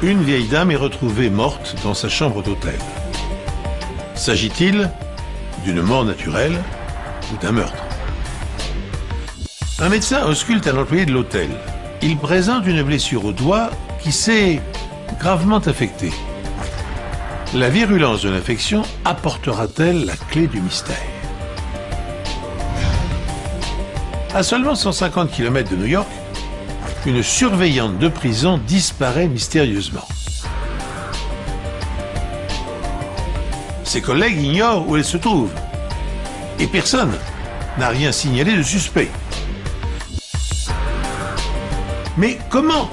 Une vieille dame est retrouvée morte dans sa chambre d'hôtel. S'agit-il d'une mort naturelle ou d'un meurtre? Un médecin ausculte un employé de l'hôtel. Il présente une blessure au doigt qui s'est gravement affectée. La virulence de l'infection apportera-t-elle la clé du mystère? À seulement 150 km de New York, une surveillante de prison disparaît mystérieusement. Ses collègues ignorent où elle se trouve. Et personne n'a rien signalé de suspect. Mais comment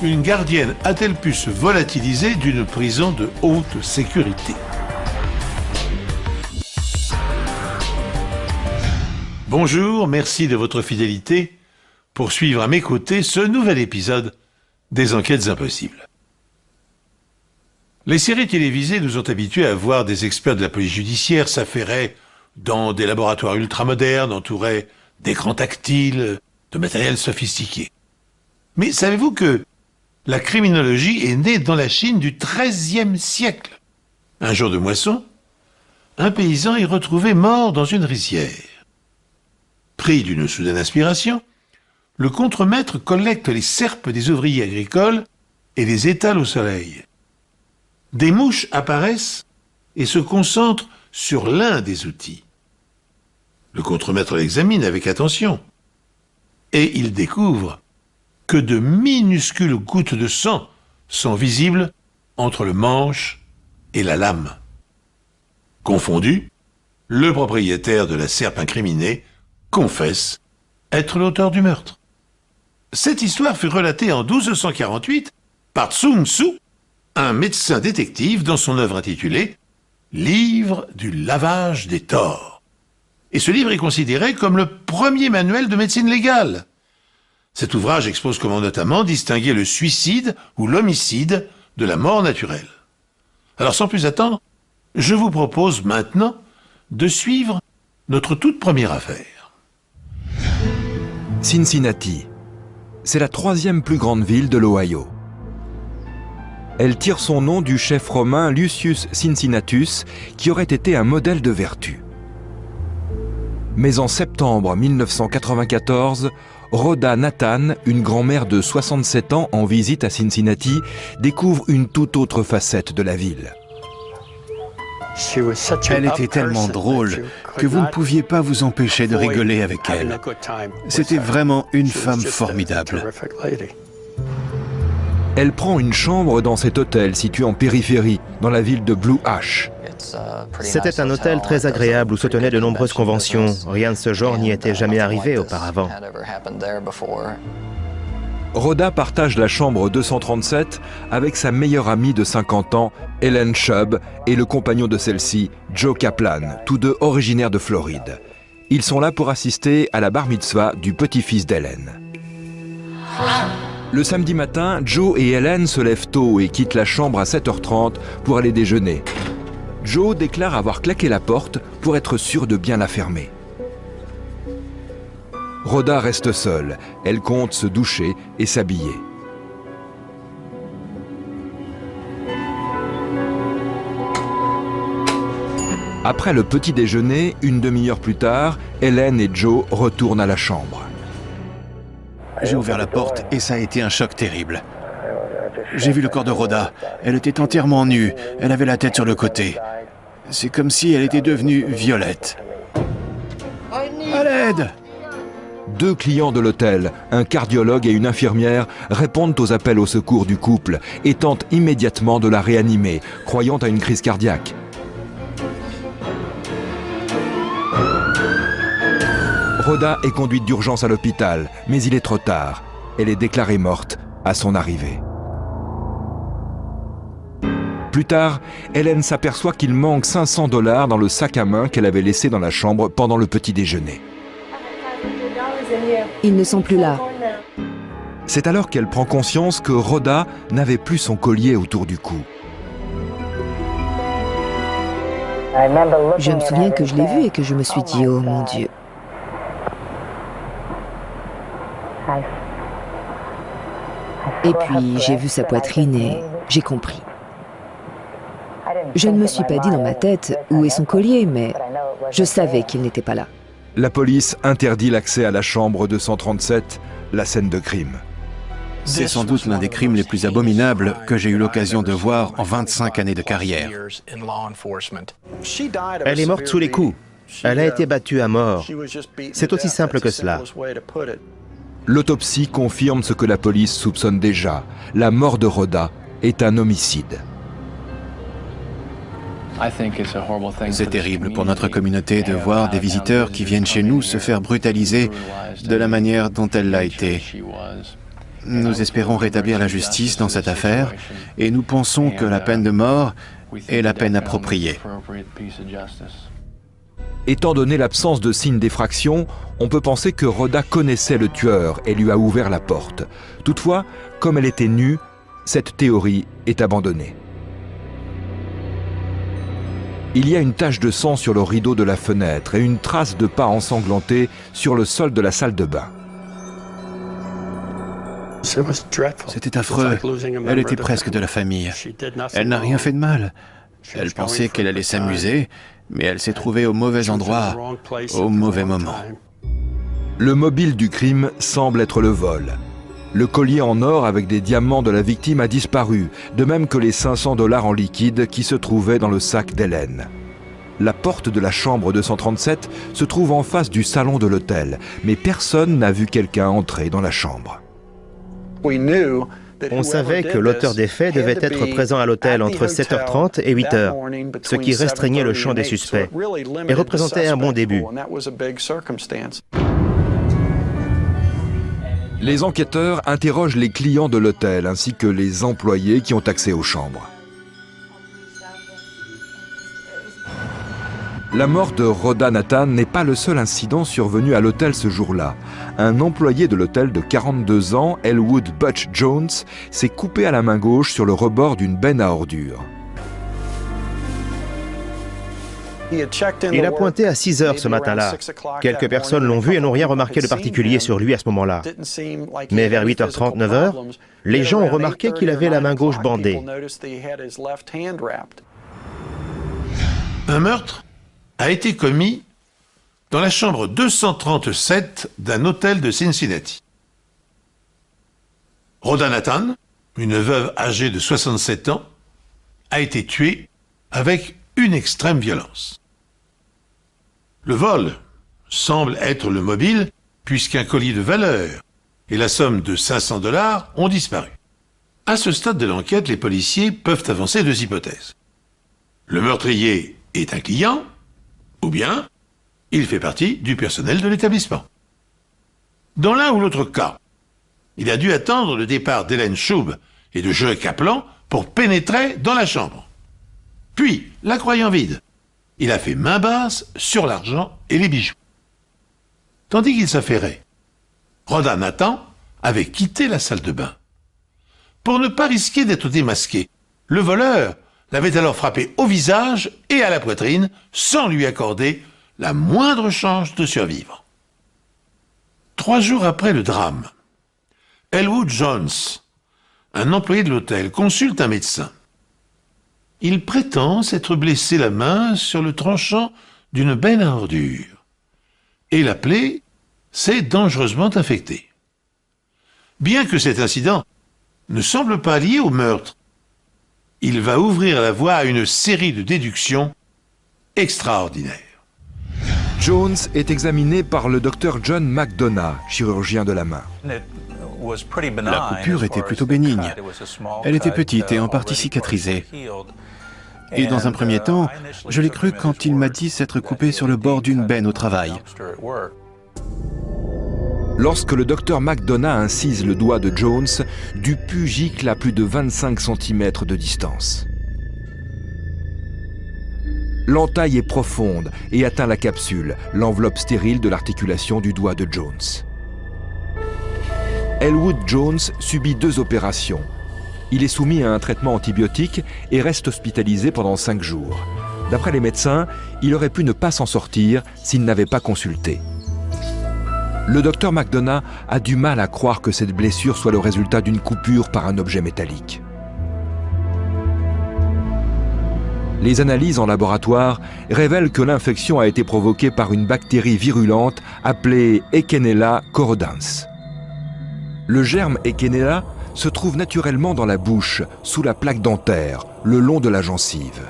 une gardienne a-t-elle pu se volatiliser d'une prison de haute sécurité? Bonjour, merci de votre fidélité pour suivre à mes côtés ce nouvel épisode des Enquêtes Impossibles. Les séries télévisées nous ont habitués à voir des experts de la police judiciaire s'affairer dans des laboratoires ultramodernes entourés d'écrans tactiles, de matériel sophistiqué. Mais savez-vous que la criminologie est née dans la Chine du XIIIe siècle? Un jour de moisson, un paysan est retrouvé mort dans une rizière. Pris d'une soudaine inspiration, le contremaître collecte les serpes des ouvriers agricoles et les étale au soleil. Des mouches apparaissent et se concentrent sur l'un des outils. Le contremaître l'examine avec attention et il découvre que de minuscules gouttes de sang sont visibles entre le manche et la lame. Confondu, le propriétaire de la serpe incriminée confesse être l'auteur du meurtre. Cette histoire fut relatée en 1248 par Sun Tzu, un médecin détective dans son œuvre intitulée « Livre du lavage des torts ». Et ce livre est considéré comme le premier manuel de médecine légale. Cet ouvrage expose comment notamment distinguer le suicide ou l'homicide de la mort naturelle. Alors sans plus attendre, je vous propose maintenant de suivre notre toute première affaire. Cincinnati, c'est la 3e plus grande ville de l'Ohio. Elle tire son nom du chef romain Lucius Cincinnatus, qui aurait été un modèle de vertu. Mais en septembre 1994, Rhoda Nathan, une grand-mère de 67 ans en visite à Cincinnati, découvre une toute autre facette de la ville. Elle était tellement drôle que vous ne pouviez pas vous empêcher de rigoler avec elle. C'était vraiment une femme formidable. Elle prend une chambre dans cet hôtel situé en périphérie, dans la ville de Blue Ash. C'était un hôtel très agréable où se tenaient de nombreuses conventions. Rien de ce genre n'y était jamais arrivé auparavant. Rhoda partage la chambre 237 avec sa meilleure amie de 50 ans, Helen Chubb, et le compagnon de celle-ci, Joe Kaplan, tous deux originaires de Floride. Ils sont là pour assister à la bar mitzvah du petit-fils d'Helen. Le samedi matin, Joe et Helen se lèvent tôt et quittent la chambre à 7h30 pour aller déjeuner. Joe déclare avoir claqué la porte pour être sûr de bien la fermer. Rhoda reste seule. Elle compte se doucher et s'habiller. Après le petit déjeuner, une demi-heure plus tard, Helen et Joe retournent à la chambre. J'ai ouvert la porte et ça a été un choc terrible. J'ai vu le corps de Rhoda. Elle était entièrement nue. Elle avait la tête sur le côté. C'est comme si elle était devenue violette. À l'aide! 2 clients de l'hôtel, un cardiologue et une infirmière, répondent aux appels au secours du couple et tentent immédiatement de la réanimer, croyant à une crise cardiaque. Rhoda est conduite d'urgence à l'hôpital, mais il est trop tard. Elle est déclarée morte à son arrivée. Plus tard, Helen s'aperçoit qu'il manque $500 dans le sac à main qu'elle avait laissé dans la chambre pendant le petit déjeuner. Ils ne sont plus là. C'est alors qu'elle prend conscience que Rhoda n'avait plus son collier autour du cou. Je me souviens que je l'ai vu et que je me suis dit « Oh mon Dieu ». Et puis j'ai vu sa poitrine et j'ai compris. Je ne me suis pas dit dans ma tête où est son collier, mais je savais qu'il n'était pas là. La police interdit l'accès à la chambre 237, la scène de crime. C'est sans doute l'un des crimes les plus abominables que j'ai eu l'occasion de voir en 25 années de carrière. Elle est morte sous les coups. Elle a été battue à mort. C'est aussi simple que cela. L'autopsie confirme ce que la police soupçonne déjà. La mort de Rhoda est un homicide. C'est terrible pour notre communauté de voir des visiteurs qui viennent chez nous se faire brutaliser de la manière dont elle l'a été. Nous espérons rétablir la justice dans cette affaire et nous pensons que la peine de mort est la peine appropriée. Étant donné l'absence de signes d'effraction, on peut penser que Rhoda connaissait le tueur et lui a ouvert la porte. Toutefois, comme elle était nue, cette théorie est abandonnée. Il y a une tache de sang sur le rideau de la fenêtre et une trace de pas ensanglanté sur le sol de la salle de bain. C'était affreux. Elle était presque de la famille. Elle n'a rien fait de mal. Elle pensait qu'elle allait s'amuser, mais elle s'est trouvée au mauvais endroit, au mauvais moment. Le mobile du crime semble être le vol. Le collier en or avec des diamants de la victime a disparu, de même que les 500 $ en liquide qui se trouvaient dans le sac d'Hélène. La porte de la chambre 237 se trouve en face du salon de l'hôtel, mais personne n'a vu quelqu'un entrer dans la chambre. On savait que l'auteur des faits devait être présent à l'hôtel entre 7h30 et 8h, ce qui restreignait le champ des suspects et représentait un bon début. Les enquêteurs interrogent les clients de l'hôtel ainsi que les employés qui ont accès aux chambres. La mort de Rhoda Nathan n'est pas le seul incident survenu à l'hôtel ce jour-là. Un employé de l'hôtel de 42 ans, Elwood Butch Jones, s'est coupé à la main gauche sur le rebord d'une benne à ordures. Il a pointé à 6h ce matin-là. Quelques personnes l'ont vu et n'ont rien remarqué de particulier sur lui à ce moment-là. Mais vers 8h30, 9h, les gens ont remarqué qu'il avait la main gauche bandée. Un meurtre a été commis dans la chambre 237 d'un hôtel de Cincinnati. Rhoda Nathan, une veuve âgée de 67 ans, a été tuée avec une extrême violence. Le vol semble être le mobile puisqu'un collier de valeur et la somme de 500 $ ont disparu. À ce stade de l'enquête, les policiers peuvent avancer deux hypothèses. Le meurtrier est un client, ou bien il fait partie du personnel de l'établissement. Dans l'un ou l'autre cas, il a dû attendre le départ d'Hélène Shub et de Joe Kaplan pour pénétrer dans la chambre. Puis, la croyant vide, il a fait main basse sur l'argent et les bijoux. Tandis qu'il s'affairait, Rhoda Nathan avait quitté la salle de bain. Pour ne pas risquer d'être démasqué, le voleur l'avait alors frappé au visage et à la poitrine sans lui accorder la moindre chance de survivre. 3 jours après le drame, Elwood Jones, un employé de l'hôtel, consulte un médecin. Il prétend s'être blessé la main sur le tranchant d'une benne à ordures et la plaie s'est dangereusement infectée. Bien que cet incident ne semble pas lié au meurtre, il va ouvrir la voie à une série de déductions extraordinaires. Jones est examiné par le docteur John McDonough, chirurgien de la main. La coupure était plutôt bénigne. Elle était petite et en partie cicatrisée. Et dans un premier temps, je l'ai cru quand il m'a dit s'être coupé sur le bord d'une benne au travail. Lorsque le docteur McDonough incise le doigt de Jones, du pus gicle à plus de 25 cm de distance. L'entaille est profonde et atteint la capsule, l'enveloppe stérile de l'articulation du doigt de Jones. Elwood Jones subit 2 opérations. Il est soumis à un traitement antibiotique et reste hospitalisé pendant 5 jours. D'après les médecins, il aurait pu ne pas s'en sortir s'il n'avait pas consulté. Le docteur McDonough a du mal à croire que cette blessure soit le résultat d'une coupure par un objet métallique. Les analyses en laboratoire révèlent que l'infection a été provoquée par une bactérie virulente appelée Echinella corrodens. Le germe Echinella se trouve naturellement dans la bouche, sous la plaque dentaire, le long de la gencive.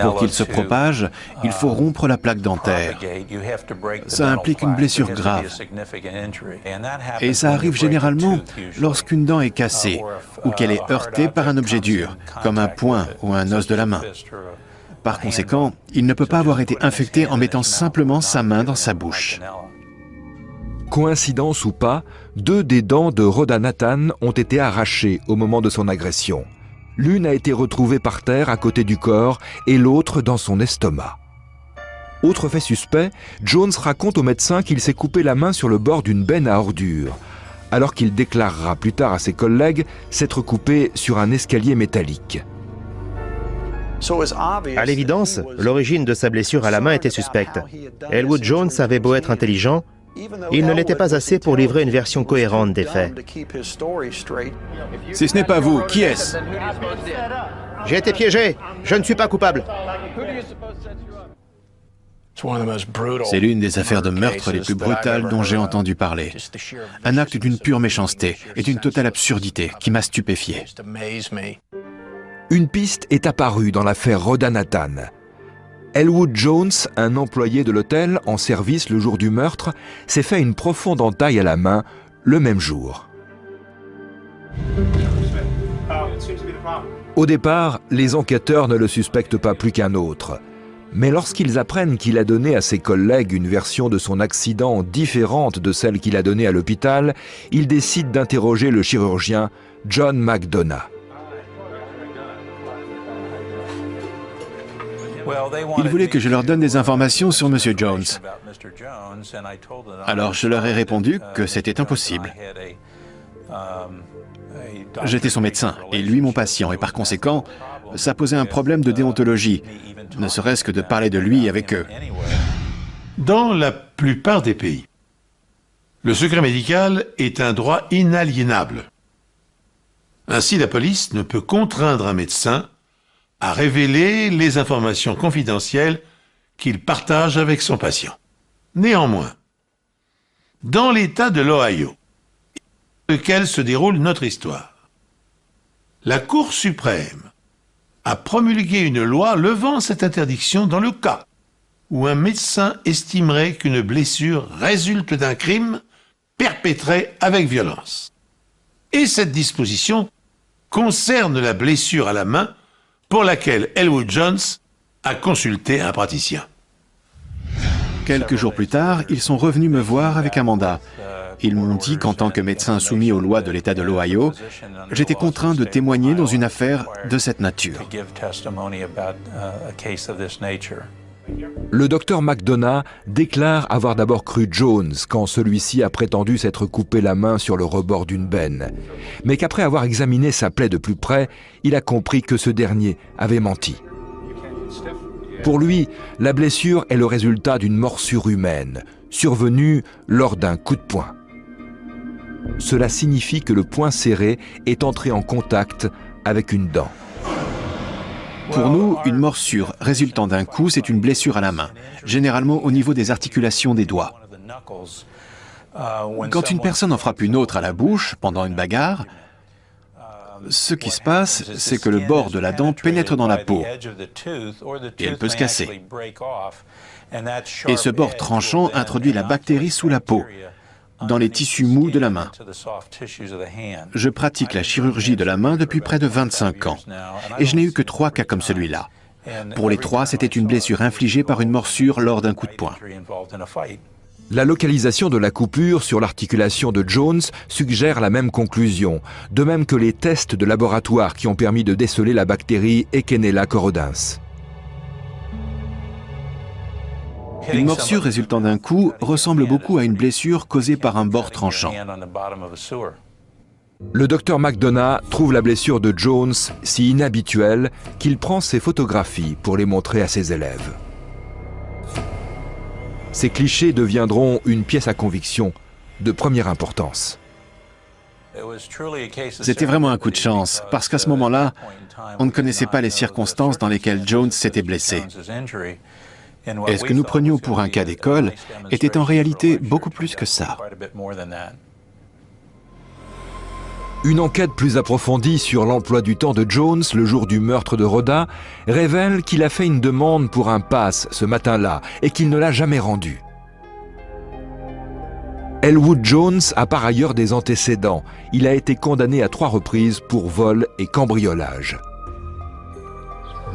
Pour qu'il se propage, il faut rompre la plaque dentaire. Ça implique une blessure grave. Et ça arrive généralement lorsqu'une dent est cassée ou qu'elle est heurtée par un objet dur, comme un poing ou un os de la main. Par conséquent, il ne peut pas avoir été infecté en mettant simplement sa main dans sa bouche. Coïncidence ou pas, 2 des dents de Rhoda Nathan ont été arrachées au moment de son agression. L'une a été retrouvée par terre à côté du corps et l'autre dans son estomac. Autre fait suspect, Jones raconte au médecin qu'il s'est coupé la main sur le bord d'une benne à ordures, alors qu'il déclarera plus tard à ses collègues s'être coupé sur un escalier métallique. À l'évidence, l'origine de sa blessure à la main était suspecte. Elwood Jones avait beau être intelligent, il ne l'était pas assez pour livrer une version cohérente des faits. Si ce n'est pas vous, qui est-ce? J'ai été piégé, je ne suis pas coupable. C'est l'une des affaires de meurtre les plus brutales dont j'ai entendu parler. Un acte d'une pure méchanceté et d'une totale absurdité qui m'a stupéfié. Une piste est apparue dans l'affaire Rhoda Nathan. Elwood Jones, un employé de l'hôtel en service le jour du meurtre, s'est fait une profonde entaille à la main le même jour. Au départ, les enquêteurs ne le suspectent pas plus qu'un autre. Mais lorsqu'ils apprennent qu'il a donné à ses collègues une version de son accident différente de celle qu'il a donnée à l'hôpital, ils décident d'interroger le chirurgien John McDonough. Ils voulaient que je leur donne des informations sur M. Jones. Alors je leur ai répondu que c'était impossible. J'étais son médecin et lui mon patient, et par conséquent, ça posait un problème de déontologie, ne serait-ce que de parler de lui avec eux. Dans la plupart des pays, le secret médical est un droit inaliénable. Ainsi, la police ne peut contraindre un médecin à révéler les informations confidentielles qu'il partage avec son patient. Néanmoins, dans l'État de l'Ohio, dans lequel se déroule notre histoire, la Cour suprême a promulgué une loi levant cette interdiction dans le cas où un médecin estimerait qu'une blessure résulte d'un crime perpétré avec violence. Et cette disposition concerne la blessure à la main pour laquelle Elwood Jones a consulté un praticien. Quelques jours plus tard, ils sont revenus me voir avec un mandat. Ils m'ont dit qu'en tant que médecin soumis aux lois de l'État de l'Ohio, j'étais contraint de témoigner dans une affaire de cette nature. Le docteur McDonough déclare avoir d'abord cru Jones quand celui-ci a prétendu s'être coupé la main sur le rebord d'une benne, mais qu'après avoir examiné sa plaie de plus près, il a compris que ce dernier avait menti. Pour lui, la blessure est le résultat d'une morsure humaine, survenue lors d'un coup de poing. Cela signifie que le poing serré est entré en contact avec une dent. Pour nous, une morsure résultant d'un coup, c'est une blessure à la main, généralement au niveau des articulations des doigts. Quand une personne en frappe une autre à la bouche pendant une bagarre, ce qui se passe, c'est que le bord de la dent pénètre dans la peau et elle peut se casser. Et ce bord tranchant introduit la bactérie sous la peau, dans les tissus mous de la main. Je pratique la chirurgie de la main depuis près de 25 ans et je n'ai eu que 3 cas comme celui-là. Pour les 3, c'était une blessure infligée par une morsure lors d'un coup de poing. La localisation de la coupure sur l'articulation de Jones suggère la même conclusion, de même que les tests de laboratoire qui ont permis de déceler la bactérie Echinella corrodens. Une morsure résultant d'un coup ressemble beaucoup à une blessure causée par un bord tranchant. Le docteur McDonough trouve la blessure de Jones si inhabituelle qu'il prend ses photographies pour les montrer à ses élèves. Ces clichés deviendront une pièce à conviction de première importance. C'était vraiment un coup de chance, parce qu'à ce moment-là, on ne connaissait pas les circonstances dans lesquelles Jones s'était blessé. Et ce que nous prenions pour un cas d'école était en réalité beaucoup plus que ça. Une enquête plus approfondie sur l'emploi du temps de Jones le jour du meurtre de Rhoda révèle qu'il a fait une demande pour un pass ce matin-là et qu'il ne l'a jamais rendu. Elwood Jones a par ailleurs des antécédents. Il a été condamné à 3 reprises pour vol et cambriolage.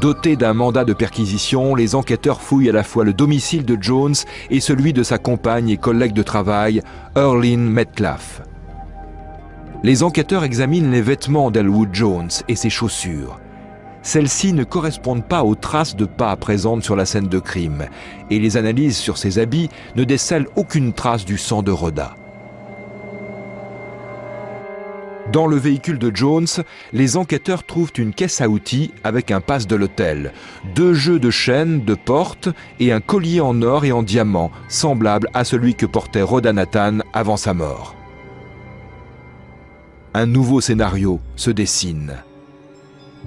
Dotés d'un mandat de perquisition, les enquêteurs fouillent à la fois le domicile de Jones et celui de sa compagne et collègue de travail, Earlene Metcalf. Les enquêteurs examinent les vêtements d'Elwood Jones et ses chaussures. Celles-ci ne correspondent pas aux traces de pas présentes sur la scène de crime, et les analyses sur ses habits ne décèlent aucune trace du sang de Rhoda. Dans le véhicule de Jones, les enquêteurs trouvent une caisse à outils avec un pass de l'hôtel, 2 jeux de chaînes, de porte et un collier en or et en diamant, semblable à celui que portait Rhoda Nathan avant sa mort. Un nouveau scénario se dessine.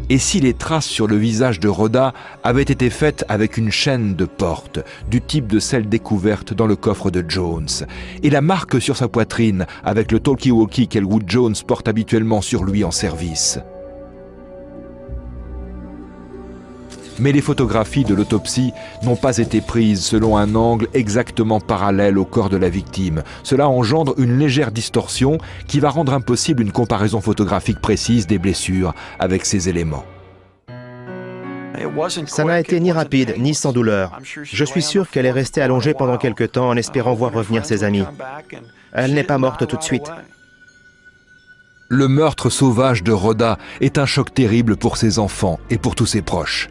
Et si les traces sur le visage de Rhoda avaient été faites avec une chaîne de porte, du type de celle découverte dans le coffre de Jones, et la marque sur sa poitrine avec le talkie-walkie qu'Elwood Jones porte habituellement sur lui en service. Mais les photographies de l'autopsie n'ont pas été prises selon un angle exactement parallèle au corps de la victime. Cela engendre une légère distorsion qui va rendre impossible une comparaison photographique précise des blessures avec ces éléments. Ça n'a été ni rapide, ni sans douleur. Je suis sûr qu'elle est restée allongée pendant quelque temps en espérant voir revenir ses amis. Elle n'est pas morte tout de suite. Le meurtre sauvage de Rhoda est un choc terrible pour ses enfants et pour tous ses proches.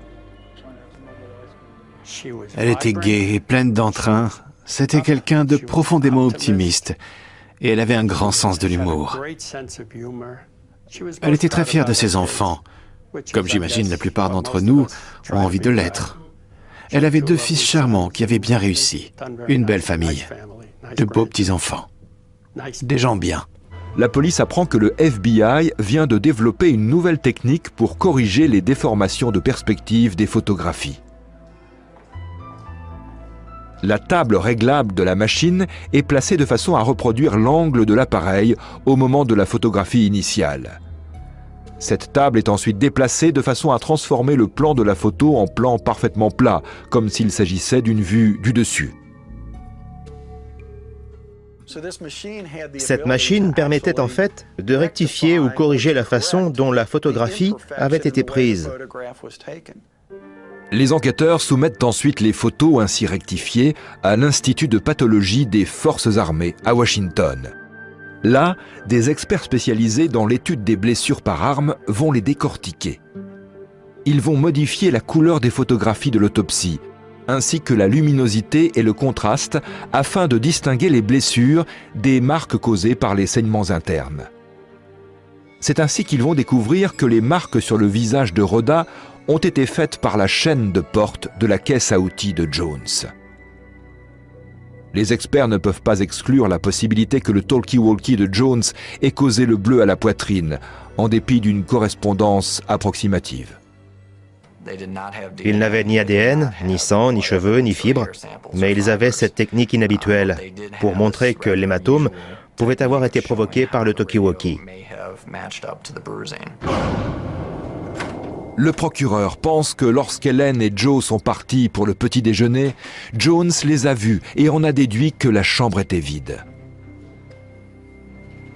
Elle était gaie et pleine d'entrain. C'était quelqu'un de profondément optimiste. Et elle avait un grand sens de l'humour. Elle était très fière de ses enfants, comme j'imagine la plupart d'entre nous ont envie de l'être. Elle avait 2 fils charmants qui avaient bien réussi. Une belle famille, de beaux petits-enfants, des gens bien. La police apprend que le FBI vient de développer une nouvelle technique pour corriger les déformations de perspective des photographies. La table réglable de la machine est placée de façon à reproduire l'angle de l'appareil au moment de la photographie initiale. Cette table est ensuite déplacée de façon à transformer le plan de la photo en plan parfaitement plat, comme s'il s'agissait d'une vue du dessus. Cette machine permettait en fait de rectifier ou corriger la façon dont la photographie avait été prise. Les enquêteurs soumettent ensuite les photos ainsi rectifiées à l'Institut de pathologie des Forces armées à Washington. Là, des experts spécialisés dans l'étude des blessures par arme vont les décortiquer. Ils vont modifier la couleur des photographies de l'autopsie, ainsi que la luminosité et le contraste, afin de distinguer les blessures des marques causées par les saignements internes. C'est ainsi qu'ils vont découvrir que les marques sur le visage de Rhoda ont été faites par la chaîne de porte de la caisse à outils de Jones. Les experts ne peuvent pas exclure la possibilité que le talkie-walkie de Jones ait causé le bleu à la poitrine, en dépit d'une correspondance approximative. Ils n'avaient ni ADN, ni sang, ni cheveux, ni fibres, mais ils avaient cette technique inhabituelle pour montrer que l'hématome pouvait avoir été provoqué par le talkie-walkie. Le procureur pense que lorsqu'Hélène et Joe sont partis pour le petit déjeuner, Jones les a vus et en a déduit que la chambre était vide.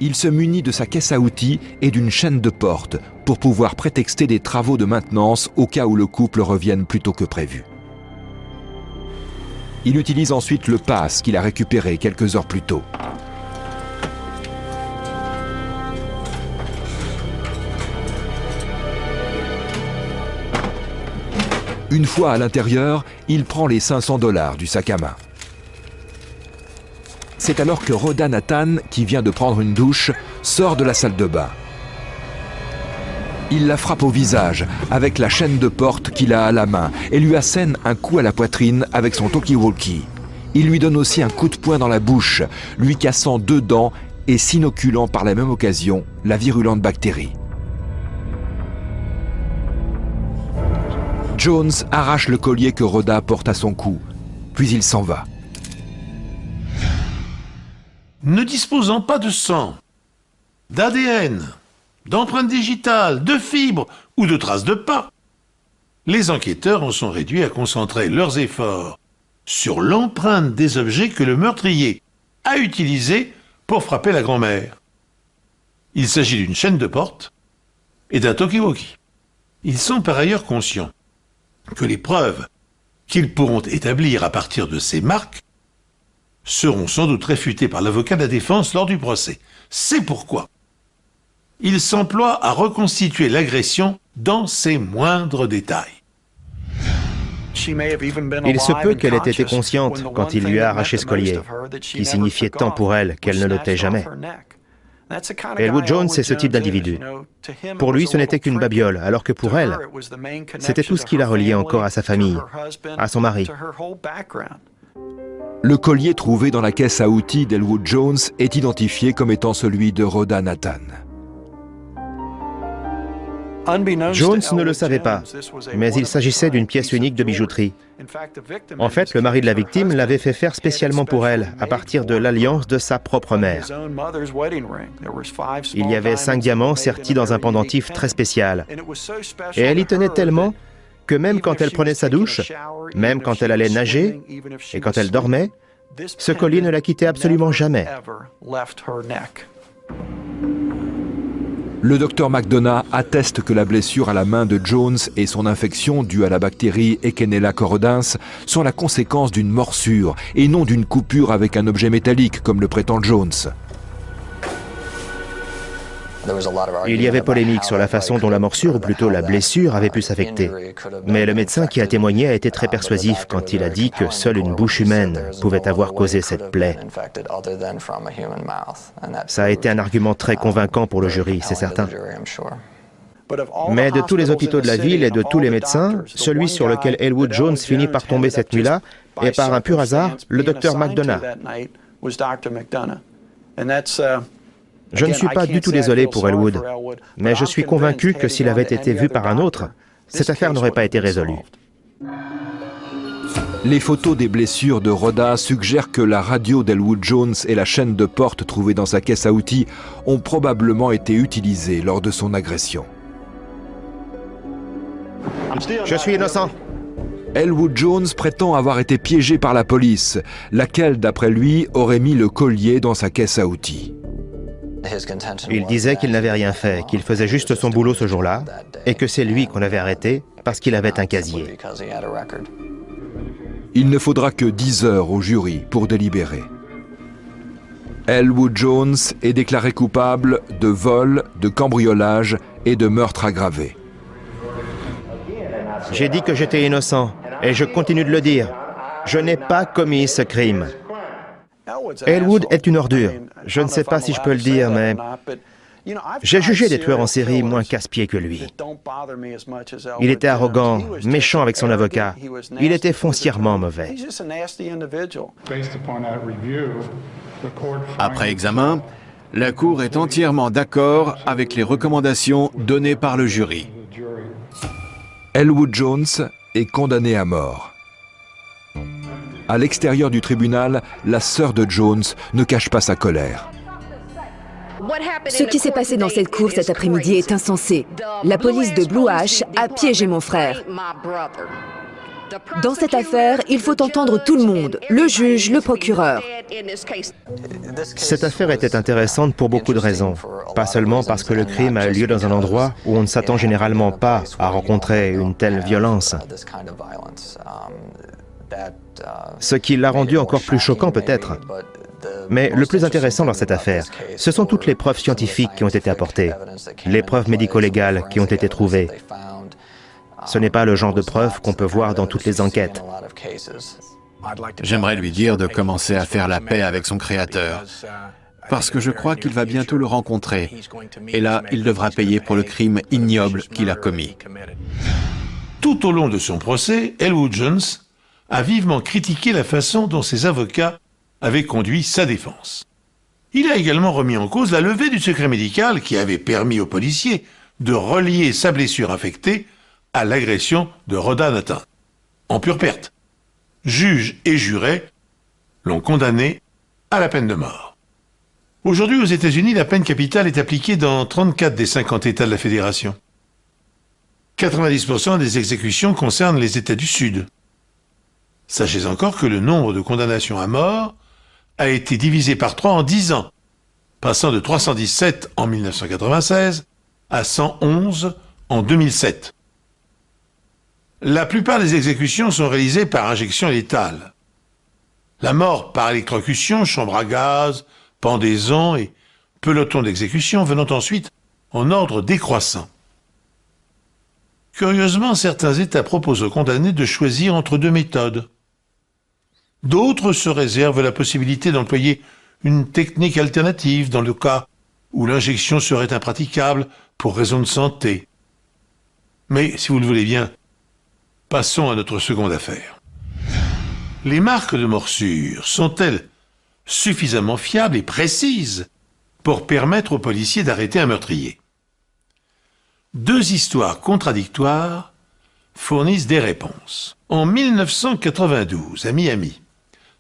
Il se munit de sa caisse à outils et d'une chaîne de porte pour pouvoir prétexter des travaux de maintenance au cas où le couple revienne plus tôt que prévu. Il utilise ensuite le pass qu'il a récupéré quelques heures plus tôt. Une fois à l'intérieur, il prend les 500 $ du sac à main. C'est alors que Rhoda Nathan, qui vient de prendre une douche, sort de la salle de bain. Il la frappe au visage avec la chaîne de porte qu'il a à la main et lui assène un coup à la poitrine avec son talkie-walkie. Il lui donne aussi un coup de poing dans la bouche, lui cassant 2 dents et s'inoculant par la même occasion la virulente bactérie. Jones arrache le collier que Rhoda porte à son cou, puis il s'en va. Ne disposant pas de sang, d'ADN, d'empreintes digitales, de fibres ou de traces de pas, les enquêteurs en sont réduits à concentrer leurs efforts sur l'empreinte des objets que le meurtrier a utilisés pour frapper la grand-mère. Il s'agit d'une chaîne de porte et d'un talkie-walkie. Ils sont par ailleurs conscients que les preuves qu'ils pourront établir à partir de ces marques seront sans doute réfutées par l'avocat de la défense lors du procès. C'est pourquoi ils s'emploient à reconstituer l'agression dans ses moindres détails. Il se peut qu'elle ait été consciente quand il lui a arraché ce collier, qui signifiait tant pour elle qu'elle ne l'ôtait jamais. Elwood Jones est ce type d'individu. Pour lui, ce n'était qu'une babiole, alors que pour elle, c'était tout ce qui la reliait encore à sa famille, à son mari. Le collier trouvé dans la caisse à outils d'Elwood Jones est identifié comme étant celui de Rhoda Nathan. Jones ne le savait pas, mais il s'agissait d'une pièce unique de bijouterie. En fait, le mari de la victime l'avait fait faire spécialement pour elle, à partir de l'alliance de sa propre mère. Il y avait 5 diamants sertis dans un pendentif très spécial. Et elle y tenait tellement que même quand elle prenait sa douche, même quand elle allait nager et quand elle dormait, ce collier ne la quittait absolument jamais. Le docteur McDonough atteste que la blessure à la main de Jones et son infection due à la bactérie Echinella corrodens sont la conséquence d'une morsure et non d'une coupure avec un objet métallique comme le prétend Jones. Il y avait polémique sur la façon dont la morsure, ou plutôt la blessure, avait pu s'affecter. Mais le médecin qui a témoigné a été très persuasif quand il a dit que seule une bouche humaine pouvait avoir causé cette plaie. Ça a été un argument très convaincant pour le jury, c'est certain. Mais de tous les hôpitaux de la ville et de tous les médecins, celui sur lequel Elwood Jones finit par tomber cette nuit-là est par un pur hasard le docteur McDonough. Je ne suis pas du tout désolé pour Elwood, mais je suis convaincu que s'il avait été vu par un autre, cette affaire n'aurait pas été résolue. Les photos des blessures de Rhoda suggèrent que la radio d'Elwood Jones et la chaîne de porte trouvée dans sa caisse à outils ont probablement été utilisées lors de son agression. Je suis innocent. Elwood Jones prétend avoir été piégé par la police, laquelle, d'après lui, aurait mis le collier dans sa caisse à outils. Il disait qu'il n'avait rien fait, qu'il faisait juste son boulot ce jour-là, et que c'est lui qu'on avait arrêté parce qu'il avait un casier. Il ne faudra que 10 heures au jury pour délibérer. Elwood Jones est déclaré coupable de vol, de cambriolage et de meurtre aggravé. J'ai dit que j'étais innocent, et je continue de le dire. Je n'ai pas commis ce crime. Elwood est une ordure. Je ne sais pas si je peux le dire, mais j'ai jugé des tueurs en série moins casse-pieds que lui. Il était arrogant, méchant avec son avocat. Il était foncièrement mauvais. Après examen, la Cour est entièrement d'accord avec les recommandations données par le jury. Elwood Jones est condamné à mort. À l'extérieur du tribunal, la sœur de Jones ne cache pas sa colère. Ce qui s'est passé dans cette cour cet après-midi est insensé. La police de Blue Ash a piégé mon frère. Dans cette affaire, il faut entendre tout le monde, le juge, le procureur. Cette affaire était intéressante pour beaucoup de raisons. Pas seulement parce que le crime a eu lieu dans un endroit où on ne s'attend généralement pas à rencontrer une telle violence. Ce qui l'a rendu encore plus choquant peut-être. Mais le plus intéressant dans cette affaire, ce sont toutes les preuves scientifiques qui ont été apportées, les preuves médico-légales qui ont été trouvées. Ce n'est pas le genre de preuves qu'on peut voir dans toutes les enquêtes. J'aimerais lui dire de commencer à faire la paix avec son créateur, parce que je crois qu'il va bientôt le rencontrer, et là, il devra payer pour le crime ignoble qu'il a commis. Tout au long de son procès, Elwood Jones a vivement critiqué la façon dont ses avocats avaient conduit sa défense. Il a également remis en cause la levée du secret médical qui avait permis aux policiers de relier sa blessure infectée à l'agression de Rhoda Nathan, en pure perte. Juges et jurés l'ont condamné à la peine de mort. Aujourd'hui, aux États-Unis, la peine capitale est appliquée dans 34 des 50 États de la Fédération. 90% des exécutions concernent les États du Sud. Sachez encore que le nombre de condamnations à mort a été divisé par 3 en 10 ans, passant de 317 en 1996 à 111 en 2007. La plupart des exécutions sont réalisées par injection létale. La mort par électrocution, chambre à gaz, pendaison et peloton d'exécution venant ensuite en ordre décroissant. Curieusement, certains États proposent aux condamnés de choisir entre 2 méthodes. D'autres se réservent la possibilité d'employer une technique alternative dans le cas où l'injection serait impraticable pour raison de santé. Mais, si vous le voulez bien, passons à notre seconde affaire. Les marques de morsure sont-elles suffisamment fiables et précises pour permettre aux policiers d'arrêter un meurtrier? 2 histoires contradictoires fournissent des réponses. En 1992, à Miami,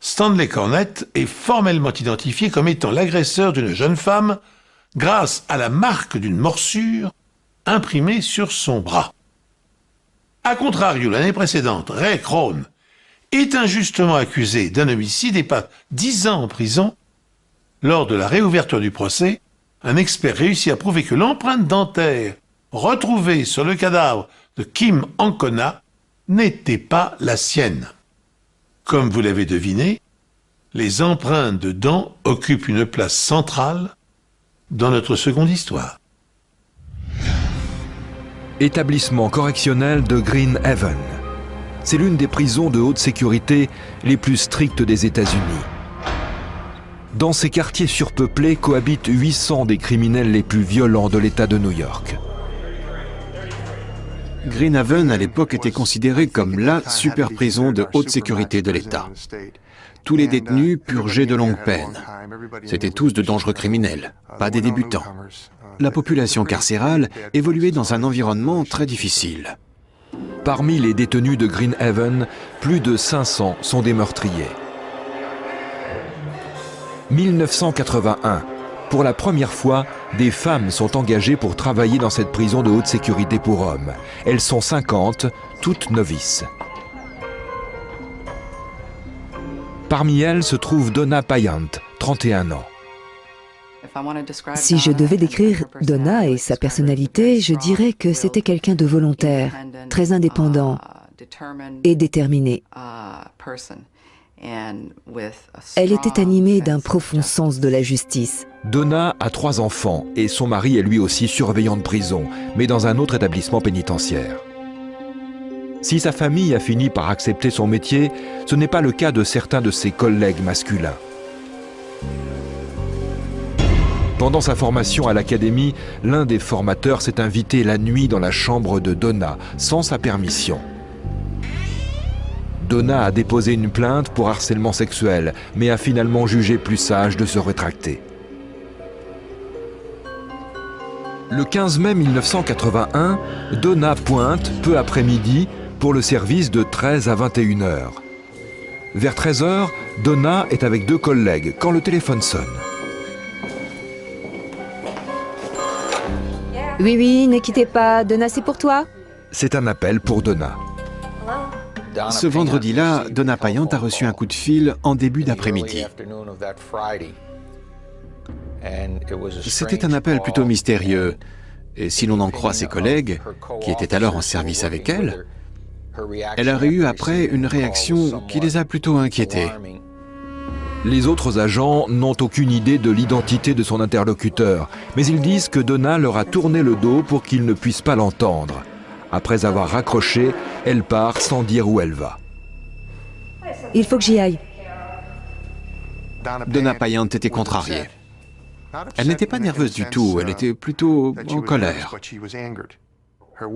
Stanley Cornett est formellement identifié comme étant l'agresseur d'une jeune femme grâce à la marque d'une morsure imprimée sur son bras. A contrario, l'année précédente, Ray Crone est injustement accusé d'un homicide et passe 10 ans en prison. Lors de la réouverture du procès, un expert réussit à prouver que l'empreinte dentaire retrouvée sur le cadavre de Kim Ancona n'était pas la sienne. Comme vous l'avez deviné, les empreintes de dents occupent une place centrale dans notre seconde histoire. Établissement correctionnel de Green Haven. C'est l'une des prisons de haute sécurité les plus strictes des États-Unis. Dans ces quartiers surpeuplés cohabitent 800 des criminels les plus violents de l'État de New York. Green Haven, à l'époque, était considéré comme la super prison de haute sécurité de l'État. Tous les détenus purgeaient de longues peines. C'étaient tous de dangereux criminels, pas des débutants. La population carcérale évoluait dans un environnement très difficile. Parmi les détenus de Green Haven, plus de 500 sont des meurtriers. 1981. Pour la première fois, des femmes sont engagées pour travailler dans cette prison de haute sécurité pour hommes. Elles sont 50, toutes novices. Parmi elles se trouve Donna Payant, 31 ans. Si je devais décrire Donna et sa personnalité, je dirais que c'était quelqu'un de volontaire, très indépendant et déterminé. Elle était animée d'un profond sens de la justice. Donna a 3 enfants et son mari est lui aussi surveillant de prison, mais dans un autre établissement pénitentiaire. Si sa famille a fini par accepter son métier, ce n'est pas le cas de certains de ses collègues masculins. Pendant sa formation à l'académie, l'un des formateurs s'est invité la nuit dans la chambre de Donna, sans sa permission. Donna a déposé une plainte pour harcèlement sexuel, mais a finalement jugé plus sage de se rétracter. Le 15 mai 1981, Donna pointe, peu après-midi, pour le service de 13 à 21 heures. Vers 13 heures, Donna est avec 2 collègues quand le téléphone sonne. Oui, ne quittez pas, Donna, c'est pour toi. C'est un appel pour Donna. Ce vendredi-là, Donna Payant a reçu un coup de fil en début d'après-midi. C'était un appel plutôt mystérieux, et si l'on en croit ses collègues, qui étaient alors en service avec elle, elle aurait eu après une réaction qui les a plutôt inquiétés. Les autres agents n'ont aucune idée de l'identité de son interlocuteur, mais ils disent que Donna leur a tourné le dos pour qu'ils ne puissent pas l'entendre. Après avoir raccroché, elle part sans dire où elle va. Il faut que j'y aille. Donna Payant était contrariée. Elle n'était pas nerveuse du tout, elle était plutôt en colère.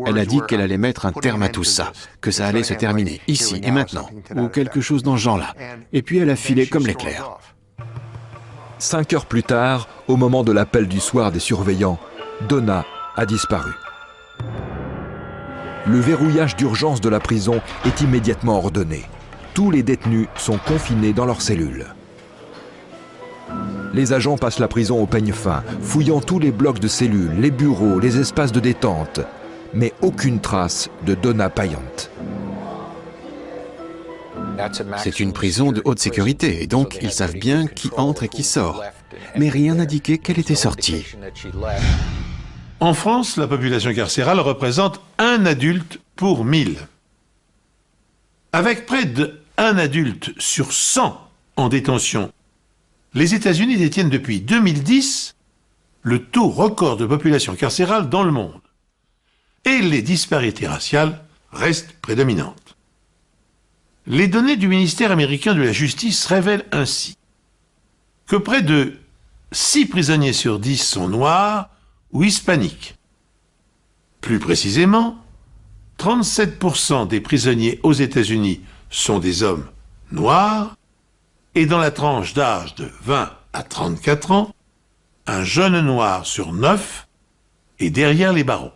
Elle a dit qu'elle allait mettre un terme à tout ça, que ça allait se terminer, ici et maintenant, ou quelque chose dans ce genre-là. Et puis elle a filé comme l'éclair. 5 heures plus tard, au moment de l'appel du soir des surveillants, Donna a disparu. Le verrouillage d'urgence de la prison est immédiatement ordonné. Tous les détenus sont confinés dans leurs cellules. Les agents passent la prison au peigne fin, fouillant tous les blocs de cellules, les bureaux, les espaces de détente. Mais aucune trace de Donna Payant. C'est une prison de haute sécurité, et donc ils savent bien qui entre et qui sort. Mais rien n'indiquait qu'elle était sortie. En France, la population carcérale représente 1 adulte pour 1000. Avec près de 1 adulte sur 100 en détention, les États-Unis détiennent depuis 2010 le taux record de population carcérale dans le monde. Et les disparités raciales restent prédominantes. Les données du ministère américain de la Justice révèlent ainsi que près de 6 prisonniers sur 10 sont noirs ou hispaniques. Plus précisément, 37% des prisonniers aux États-Unis sont des hommes noirs et dans la tranche d'âge de 20 à 34 ans, un jeune noir sur 9 est derrière les barreaux.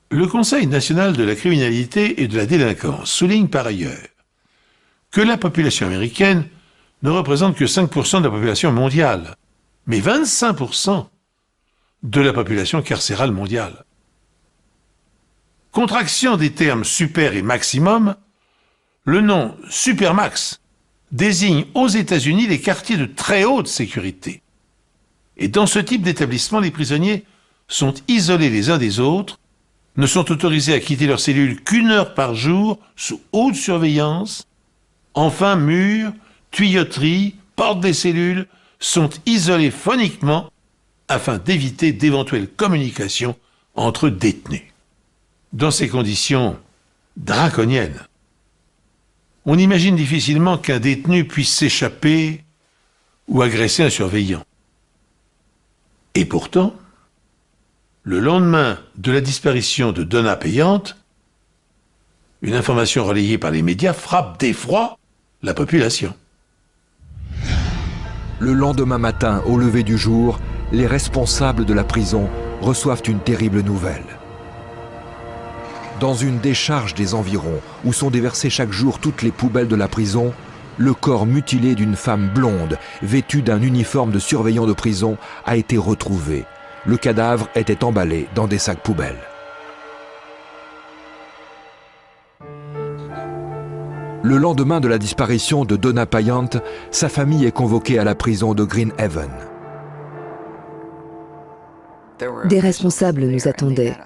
Le Conseil national de la criminalité et de la délinquance souligne par ailleurs que la population américaine ne représente que 5% de la population mondiale, mais 25% de la population carcérale mondiale. Contraction des termes super et maximum, le nom supermax désigne aux États-Unis les quartiers de très haute sécurité. Et dans ce type d'établissement, les prisonniers sont isolés les uns des autres, ne sont autorisés à quitter leur cellule qu'1 heure par jour sous haute surveillance. Enfin, murs, tuyauteries, portes des cellules sont isolés phoniquement afin d'éviter d'éventuelles communications entre détenus. Dans ces conditions draconiennes, on imagine difficilement qu'un détenu puisse s'échapper ou agresser un surveillant. Et pourtant, le lendemain de la disparition de Donna Payant, une information relayée par les médias frappe d'effroi la population. Le lendemain matin, au lever du jour, les responsables de la prison reçoivent une terrible nouvelle. Dans une décharge des environs, où sont déversées chaque jour toutes les poubelles de la prison, le corps mutilé d'une femme blonde, vêtue d'un uniforme de surveillant de prison, a été retrouvé. Le cadavre était emballé dans des sacs poubelles. Le lendemain de la disparition de Donna Payant, sa famille est convoquée à la prison de Green Haven. Des responsables nous attendaient.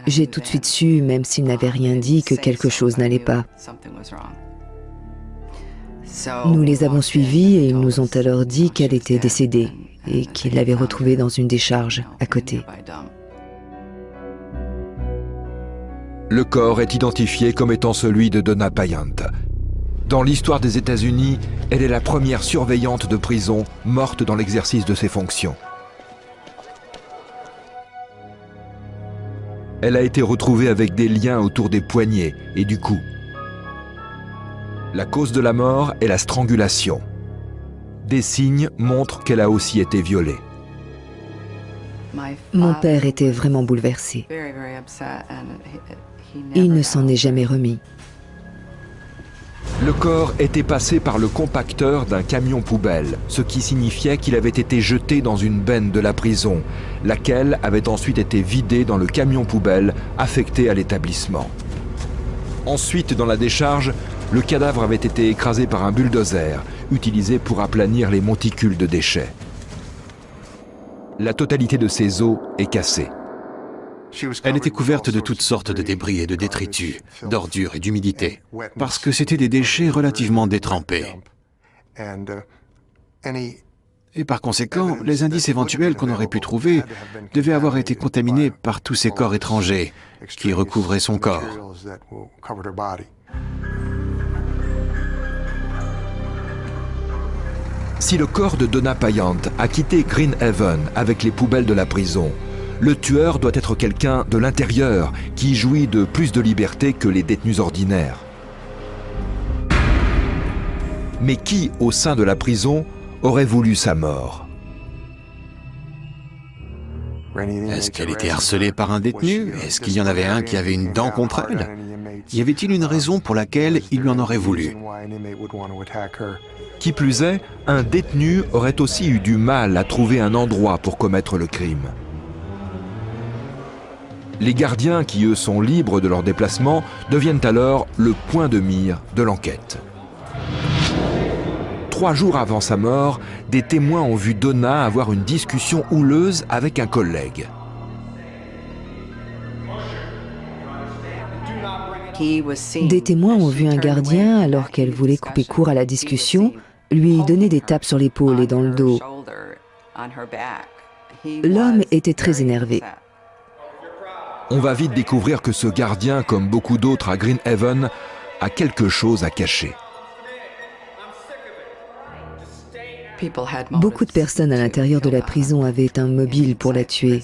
J'ai tout de suite su, même s'ils n'avaient rien dit, que quelque chose n'allait pas. Nous les avons suivis et ils nous ont alors dit qu'elle était décédée et qu'ils l'avaient retrouvée dans une décharge à côté. Le corps est identifié comme étant celui de Donna Payant. Dans l'histoire des États-Unis, elle est la première surveillante de prison morte dans l'exercice de ses fonctions. Elle a été retrouvée avec des liens autour des poignets et du cou. La cause de la mort est la strangulation. Des signes montrent qu'elle a aussi été violée. Mon père était vraiment bouleversé. Il ne s'en est jamais remis. Le corps était passé par le compacteur d'un camion poubelle, ce qui signifiait qu'il avait été jeté dans une benne de la prison, laquelle avait ensuite été vidée dans le camion poubelle affecté à l'établissement. Ensuite, dans la décharge, le cadavre avait été écrasé par un bulldozer, utilisé pour aplanir les monticules de déchets. La totalité de ses os est cassée. Elle était couverte de toutes sortes de débris et de détritus, d'ordures et d'humidité, parce que c'était des déchets relativement détrempés. Et par conséquent, les indices éventuels qu'on aurait pu trouver devaient avoir été contaminés par tous ces corps étrangers qui recouvraient son corps. Si le corps de Donna Payant a quitté Green Haven avec les poubelles de la prison, Le tueur doit être quelqu'un de l'intérieur, qui jouit de plus de liberté que les détenus ordinaires. Mais qui, au sein de la prison, aurait voulu sa mort? Est-ce qu'elle était harcelée par un détenu? Est-ce qu'il y en avait un qui avait une dent contre elle? Y avait-il une raison pour laquelle il lui en aurait voulu? Qui plus est, un détenu aurait aussi eu du mal à trouver un endroit pour commettre le crime. Les gardiens, qui eux sont libres de leur déplacement, deviennent alors le point de mire de l'enquête. 3 jours avant sa mort, des témoins ont vu Donna avoir une discussion houleuse avec un collègue. Des témoins ont vu un gardien, alors qu'elle voulait couper court à la discussion, lui donner des tapes sur l'épaule et dans le dos. L'homme était très énervé. On va vite découvrir que ce gardien, comme beaucoup d'autres à Green Haven, a quelque chose à cacher. Beaucoup de personnes à l'intérieur de la prison avaient un mobile pour la tuer.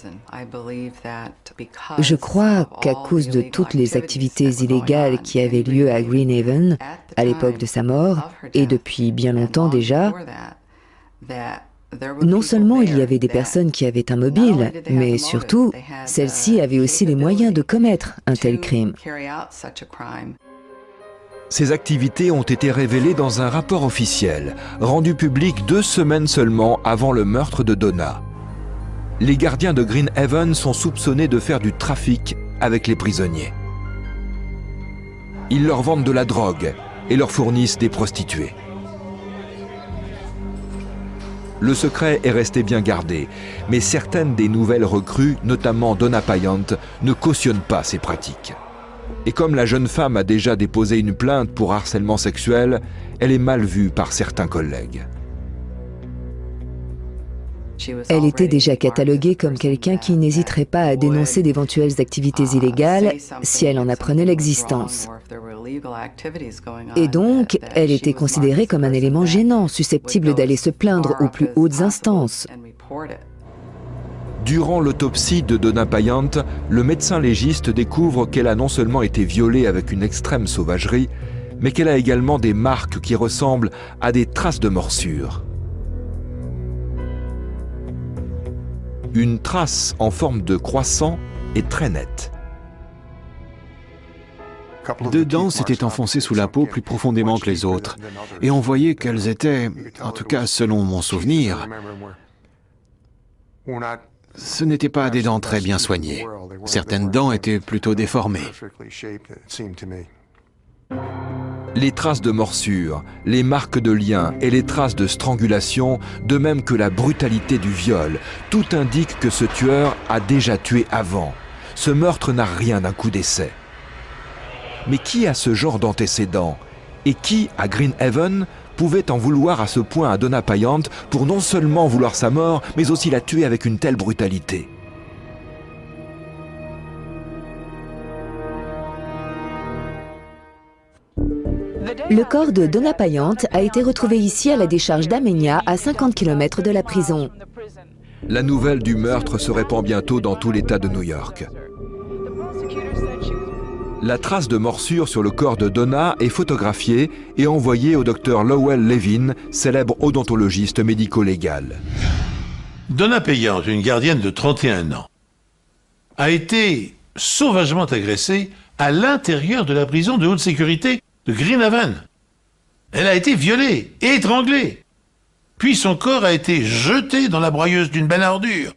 Je crois qu'à cause de toutes les activités illégales qui avaient lieu à Green Haven à l'époque de sa mort, et depuis bien longtemps déjà, non seulement il y avait des personnes qui avaient un mobile, mais surtout, celles-ci avaient aussi les moyens de commettre un tel crime. Ces activités ont été révélées dans un rapport officiel, rendu public 2 semaines seulement avant le meurtre de Donna. Les gardiens de Green Haven sont soupçonnés de faire du trafic avec les prisonniers. Ils leur vendent de la drogue et leur fournissent des prostituées. Le secret est resté bien gardé, mais certaines des nouvelles recrues, notamment Donna Payant, ne cautionnent pas ces pratiques. Et comme la jeune femme a déjà déposé une plainte pour harcèlement sexuel, elle est mal vue par certains collègues. Elle était déjà cataloguée comme quelqu'un qui n'hésiterait pas à dénoncer d'éventuelles activités illégales si elle en apprenait l'existence. Et donc, elle était considérée comme un élément gênant, susceptible d'aller se plaindre aux plus hautes instances. Durant l'autopsie de Donna Payant, le médecin légiste découvre qu'elle a non seulement été violée avec une extrême sauvagerie, mais qu'elle a également des marques qui ressemblent à des traces de morsure. Une trace en forme de croissant est très nette. Deux dents s'étaient enfoncées sous la peau plus profondément que les autres, et on voyait qu'elles étaient, en tout cas selon mon souvenir, ce n'étaient pas des dents très bien soignées. Certaines dents étaient plutôt déformées. Les traces de morsure, les marques de lien et les traces de strangulation, de même que la brutalité du viol, tout indique que ce tueur a déjà tué avant. Ce meurtre n'a rien d'un coup d'essai. Mais qui a ce genre d'antécédents? Et qui, à Green Haven, pouvait en vouloir à ce point à Donna Payant pour non seulement vouloir sa mort, mais aussi la tuer avec une telle brutalité? Le corps de Donna Payant a été retrouvé ici à la décharge d'Amenia, à 50 km de la prison. La nouvelle du meurtre se répand bientôt dans tout l'État de New York. La trace de morsure sur le corps de Donna est photographiée et envoyée au docteur Lowell Levin, célèbre odontologiste médico-légal. Donna Payant, une gardienne de 31 ans, a été sauvagement agressée à l'intérieur de la prison de haute sécurité de Green Haven. Elle a été violée et étranglée. Puis son corps a été jeté dans la broyeuse d'une benne à ordures,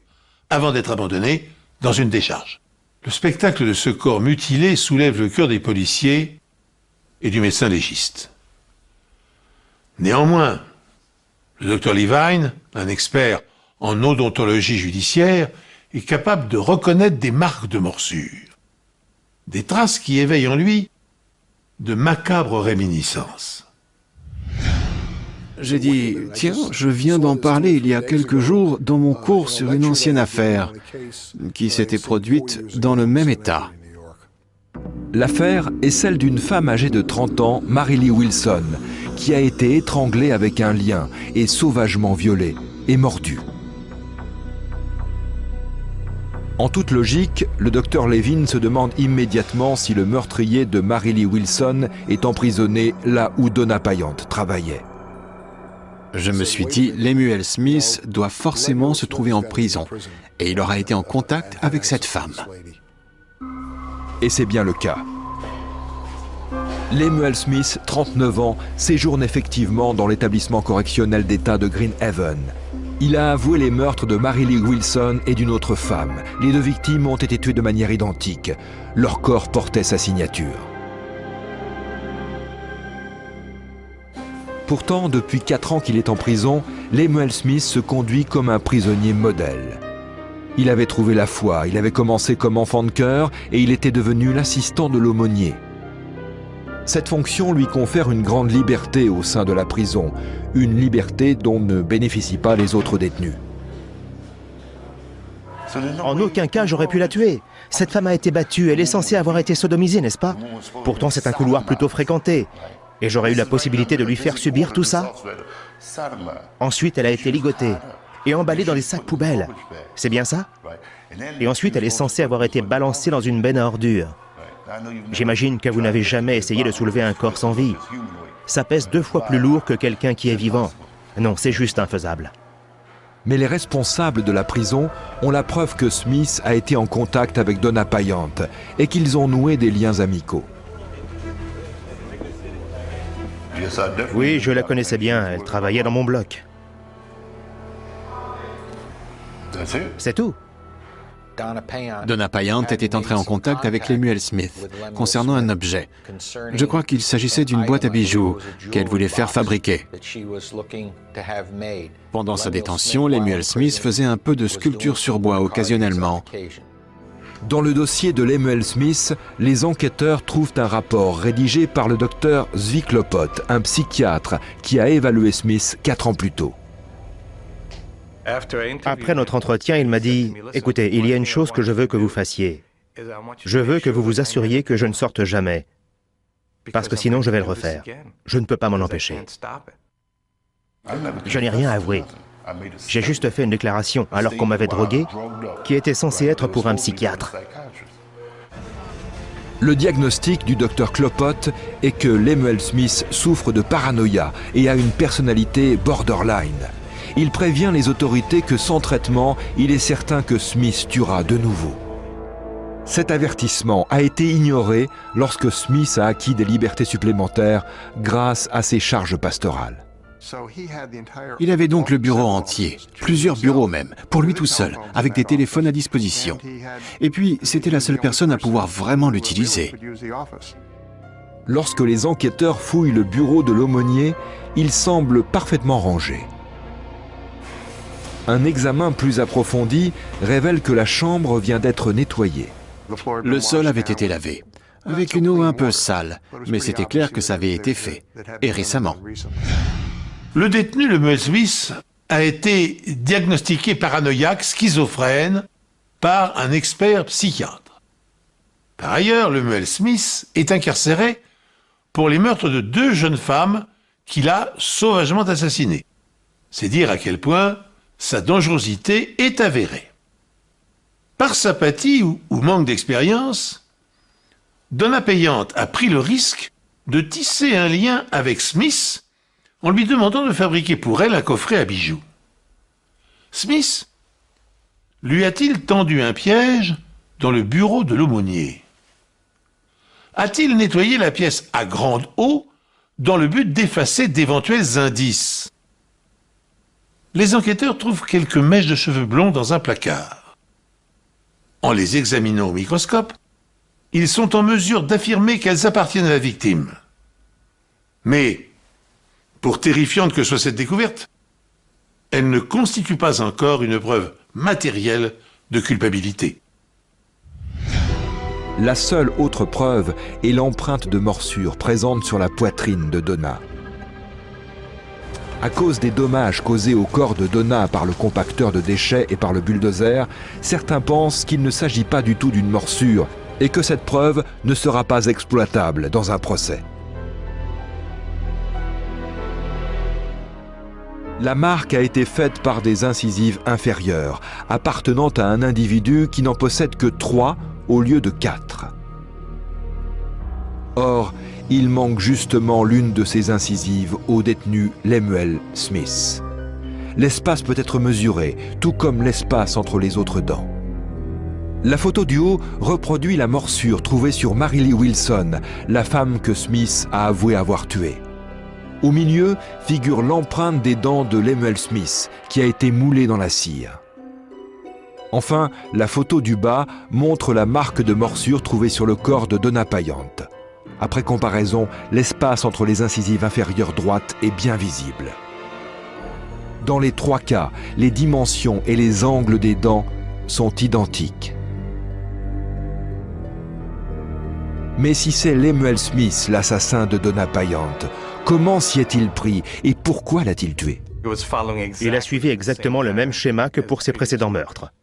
avant d'être abandonné dans une décharge. Le spectacle de ce corps mutilé soulève le cœur des policiers et du médecin légiste. Néanmoins, le docteur Levine, un expert en odontologie judiciaire, est capable de reconnaître des marques de morsure, des traces qui éveillent en lui de macabres réminiscences. J'ai dit, tiens, je viens d'en parler il y a quelques jours dans mon cours sur une ancienne affaire qui s'était produite dans le même état. L'affaire est celle d'une femme âgée de 30 ans, Mary Lee Wilson, qui a été étranglée avec un lien et sauvagement violée et mordue. En toute logique, le docteur Levin se demande immédiatement si le meurtrier de Mary Lee Wilson est emprisonné là où Donna Payant travaillait. Je me suis dit, Lemuel Smith doit forcément se trouver en prison, et il aura été en contact avec cette femme. Et c'est bien le cas. Lemuel Smith, 39 ans, séjourne effectivement dans l'établissement correctionnel d'État de Green Haven. Il a avoué les meurtres de Mary Lee Wilson et d'une autre femme. Les deux victimes ont été tuées de manière identique. Leur corps portait sa signature. Pourtant, depuis 4 ans qu'il est en prison, Lemuel Smith se conduit comme un prisonnier modèle. Il avait trouvé la foi, il avait commencé comme enfant de cœur et il était devenu l'assistant de l'aumônier. Cette fonction lui confère une grande liberté au sein de la prison, une liberté dont ne bénéficient pas les autres détenus. En aucun cas, j'aurais pu la tuer. Cette femme a été battue, elle est censée avoir été sodomisée, n'est-ce pas? Pourtant, c'est un couloir plutôt fréquenté. Et j'aurais eu la possibilité de lui faire subir tout ça? Ensuite, elle a été ligotée et emballée dans des sacs poubelles. C'est bien ça? Et ensuite, elle est censée avoir été balancée dans une benne à ordures. J'imagine que vous n'avez jamais essayé de soulever un corps sans vie. Ça pèse 2 fois plus lourd que quelqu'un qui est vivant. Non, c'est juste infaisable. Mais les responsables de la prison ont la preuve que Smith a été en contact avec Donna Payant et qu'ils ont noué des liens amicaux. Oui, je la connaissais bien, elle travaillait dans mon bloc. C'est tout. Donna Payant était entrée en contact avec Lemuel Smith concernant un objet. Je crois qu'il s'agissait d'une boîte à bijoux qu'elle voulait faire fabriquer. Pendant sa détention, Lemuel Smith faisait un peu de sculpture sur bois occasionnellement. Dans le dossier de Lemuel Smith, les enquêteurs trouvent un rapport rédigé par le docteur Zvi Klopot, un psychiatre qui a évalué Smith 4 ans plus tôt. Après notre entretien, il m'a dit « Écoutez, il y a une chose que je veux que vous fassiez. Je veux que vous vous assuriez que je ne sorte jamais, parce que sinon je vais le refaire. Je ne peux pas m'en empêcher. » Je n'ai rien avoué. J'ai juste fait une déclaration alors qu'on m'avait drogué, qui était censée être pour un psychiatre. Le diagnostic du docteur Klopot est que Lemuel Smith souffre de paranoïa et a une personnalité borderline. Il prévient les autorités que sans traitement, il est certain que Smith tuera de nouveau. Cet avertissement a été ignoré lorsque Smith a acquis des libertés supplémentaires grâce à ses charges pastorales. Il avait donc le bureau entier, plusieurs bureaux même, pour lui tout seul, avec des téléphones à disposition. Et puis, c'était la seule personne à pouvoir vraiment l'utiliser. Lorsque les enquêteurs fouillent le bureau de l'aumônier, il semble parfaitement rangé. Un examen plus approfondi révèle que la chambre vient d'être nettoyée. Le sol avait été lavé, avec une eau un peu sale, mais c'était clair que ça avait été fait, et récemment. Le détenu Lemuel Smith a été diagnostiqué paranoïaque, schizophrène, par un expert psychiatre. Par ailleurs, Lemuel Smith est incarcéré pour les meurtres de 2 jeunes femmes qu'il a sauvagement assassinées. C'est dire à quel point sa dangerosité est avérée. Par sympathie ou manque d'expérience, Donna Payant a pris le risque de tisser un lien avec Smith en lui demandant de fabriquer pour elle un coffret à bijoux. Smith lui a-t-il tendu un piège dans le bureau de l'aumônier? A-t-il nettoyé la pièce à grande eau dans le but d'effacer d'éventuels indices? Les enquêteurs trouvent quelques mèches de cheveux blonds dans un placard. En les examinant au microscope, ils sont en mesure d'affirmer qu'elles appartiennent à la victime. Mais, pour terrifiante que soit cette découverte, elle ne constitue pas encore une preuve matérielle de culpabilité. La seule autre preuve est l'empreinte de morsure présente sur la poitrine de Donna. À cause des dommages causés au corps de Donna par le compacteur de déchets et par le bulldozer, certains pensent qu'il ne s'agit pas du tout d'une morsure et que cette preuve ne sera pas exploitable dans un procès. La marque a été faite par des incisives inférieures, appartenant à un individu qui n'en possède que 3 au lieu de 4. Or, il manque justement l'une de ces incisives au détenu Lemuel Smith. L'espace peut être mesuré, tout comme l'espace entre les autres dents. La photo du haut reproduit la morsure trouvée sur Mary Lee Wilson, la femme que Smith a avoué avoir tuée. Au milieu figure l'empreinte des dents de Lemuel Smith, qui a été moulée dans la cire. Enfin, la photo du bas montre la marque de morsure trouvée sur le corps de Donna Payant. Après comparaison, l'espace entre les incisives inférieures droites est bien visible. Dans les 3 cas, les dimensions et les angles des dents sont identiques. Mais si c'est Lemuel Smith, l'assassin de Donna Payant, comment s'y est-il pris et pourquoi l'a-t-il tué? Il a suivi exactement le même schéma que pour ses précédents meurtres.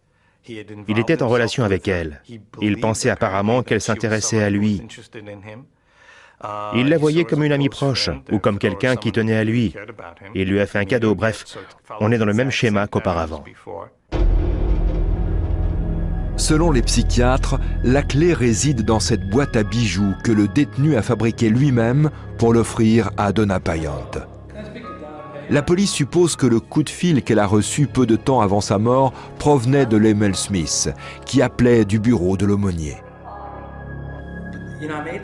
Il était en relation avec elle. Il pensait apparemment qu'elle s'intéressait à lui. Il la voyait comme une amie proche ou comme quelqu'un qui tenait à lui. Il lui a fait un cadeau. Bref, on est dans le même schéma qu'auparavant. Selon les psychiatres, la clé réside dans cette boîte à bijoux que le détenu a fabriquée lui-même pour l'offrir à Donna Payant. La police suppose que le coup de fil qu'elle a reçu peu de temps avant sa mort provenait de Lemuel Smith, qui appelait du bureau de l'aumônier.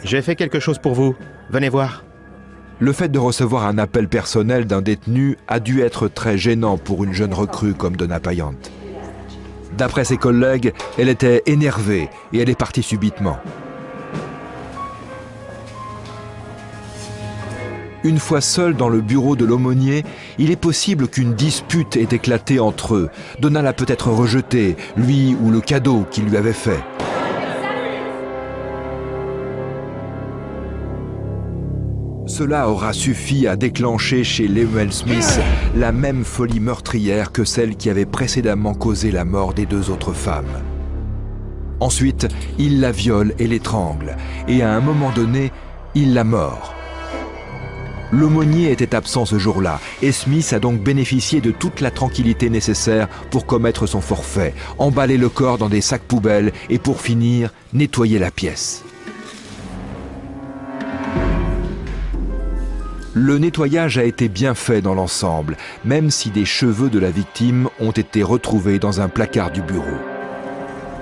J'ai fait quelque chose pour vous. Venez voir. Le fait de recevoir un appel personnel d'un détenu a dû être très gênant pour une jeune recrue comme Donna Payant. D'après ses collègues, elle était énervée et elle est partie subitement. Une fois seule dans le bureau de l'aumônier, il est possible qu'une dispute ait éclaté entre eux. Donna l'a peut-être rejeté, lui ou le cadeau qu'il lui avait fait. Cela aura suffi à déclencher chez Lemuel Smith la même folie meurtrière que celle qui avait précédemment causé la mort des 2 autres femmes. Ensuite, il la viole et l'étrangle, et à un moment donné, il la mord. L'aumônier était absent ce jour-là, et Smith a donc bénéficié de toute la tranquillité nécessaire pour commettre son forfait, emballer le corps dans des sacs poubelles et pour finir, nettoyer la pièce. Le nettoyage a été bien fait dans l'ensemble, même si des cheveux de la victime ont été retrouvés dans un placard du bureau.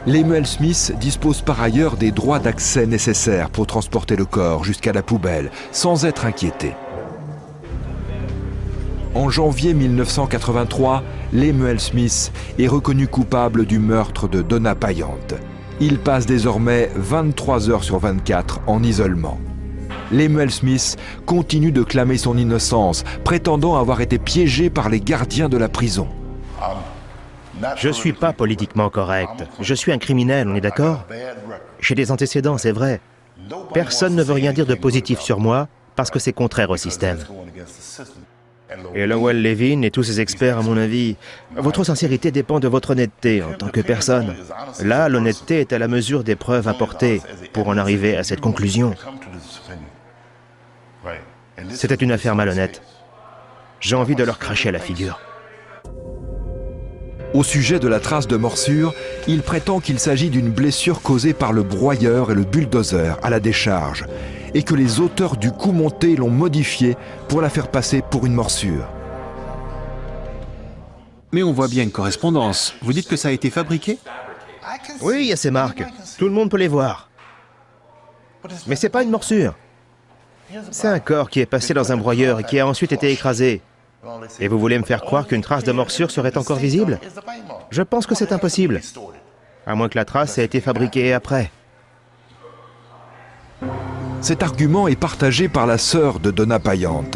Lemuel Smith dispose par ailleurs des droits d'accès nécessaires pour transporter le corps jusqu'à la poubelle, sans être inquiété. En janvier 1983, Lemuel Smith est reconnu coupable du meurtre de Donna Payant. Il passe désormais 23 heures sur 24 en isolement. Lemuel Smith continue de clamer son innocence, prétendant avoir été piégé par les gardiens de la prison. Je ne suis pas politiquement correct. Je suis un criminel, on est d'accord? J'ai des antécédents, c'est vrai. Personne ne veut rien dire de positif sur moi parce que c'est contraire au système. Et Lowell Levin et tous ces experts, à mon avis, votre sincérité dépend de votre honnêteté en tant que personne. Là, l'honnêteté est à la mesure des preuves apportées pour en arriver à cette conclusion. C'était une affaire malhonnête. J'ai envie de leur cracher à la figure. Au sujet de la trace de morsure, il prétend qu'il s'agit d'une blessure causée par le broyeur et le bulldozer à la décharge, et que les auteurs du coup monté l'ont modifiée pour la faire passer pour une morsure. Mais on voit bien une correspondance. Vous dites que ça a été fabriqué? Oui, il y a ces marques. Tout le monde peut les voir. Mais c'est pas une morsure. C'est un corps qui est passé dans un broyeur et qui a ensuite été écrasé. Et vous voulez me faire croire qu'une trace de morsure serait encore visible? Je pense que c'est impossible. À moins que la trace ait été fabriquée après. Cet argument est partagé par la sœur de Donna Payant.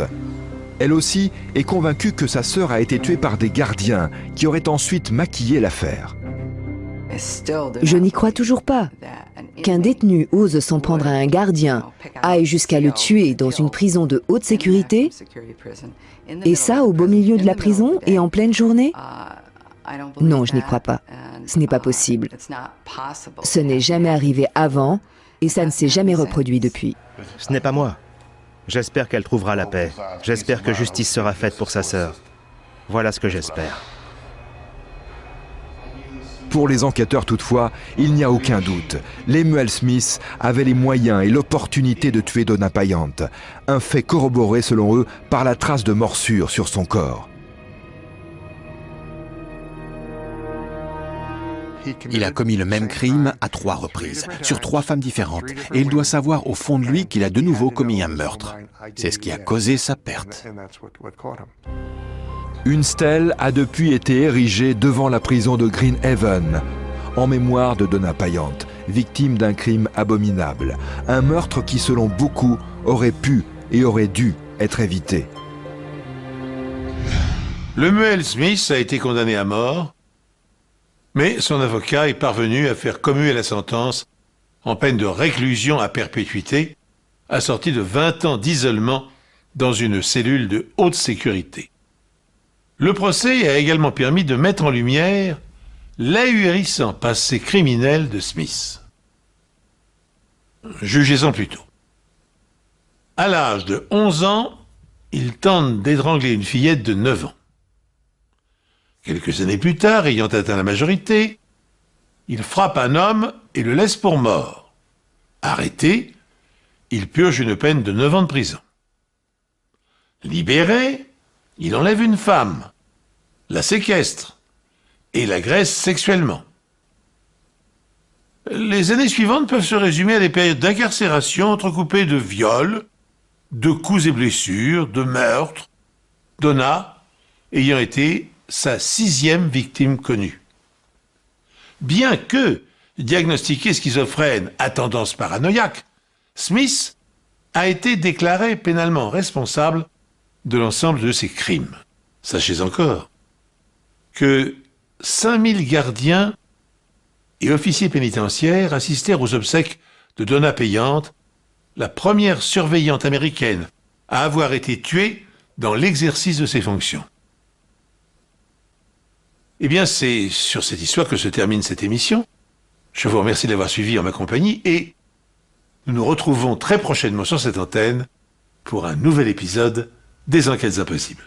Elle aussi est convaincue que sa sœur a été tuée par des gardiens qui auraient ensuite maquillé l'affaire. Je n'y crois toujours pas. Qu'un détenu ose s'en prendre à un gardien, aille jusqu'à le tuer dans une prison de haute sécurité, et ça au beau milieu de la prison et en pleine journée? Non, je n'y crois pas. Ce n'est pas possible. Ce n'est jamais arrivé avant et ça ne s'est jamais reproduit depuis. Ce n'est pas moi. J'espère qu'elle trouvera la paix. J'espère que justice sera faite pour sa sœur. Voilà ce que j'espère. Pour les enquêteurs toutefois, il n'y a aucun doute. Lemuel Smith avait les moyens et l'opportunité de tuer Donna Payant. Un fait corroboré selon eux par la trace de morsure sur son corps. Il a commis le même crime à 3 reprises, sur 3 femmes différentes, et il doit savoir au fond de lui qu'il a de nouveau commis un meurtre. C'est ce qui a causé sa perte. Une stèle a depuis été érigée devant la prison de Greenhaven, en mémoire de Donna Payant, victime d'un crime abominable, un meurtre qui, selon beaucoup, aurait pu et aurait dû être évité. Lemuel Smith a été condamné à mort, mais son avocat est parvenu à faire commuer la sentence en peine de réclusion à perpétuité, assortie de 20 ans d'isolement dans une cellule de haute sécurité. Le procès a également permis de mettre en lumière l'ahurissant passé criminel de Smith. Jugez-en plutôt. À l'âge de 11 ans, il tente d'étrangler une fillette de 9 ans. Quelques années plus tard, ayant atteint la majorité, il frappe un homme et le laisse pour mort. Arrêté, il purge une peine de 9 ans de prison. Libéré, il enlève une femme, la séquestre et l'agresse sexuellement. Les années suivantes peuvent se résumer à des périodes d'incarcération entrecoupées de viols, de coups et blessures, de meurtres, Donna ayant été sa 6e victime connue. Bien que diagnostiqué schizophrène à tendance paranoïaque, Smith a été déclaré pénalement responsable de l'ensemble de ses crimes. Sachez encore que 5000 gardiens et officiers pénitentiaires assistèrent aux obsèques de Donna Payant, la première surveillante américaine à avoir été tuée dans l'exercice de ses fonctions. Eh bien, c'est sur cette histoire que se termine cette émission. Je vous remercie d'avoir suivi en ma compagnie et nous nous retrouvons très prochainement sur cette antenne pour un nouvel épisode des Enquêtes Impossibles.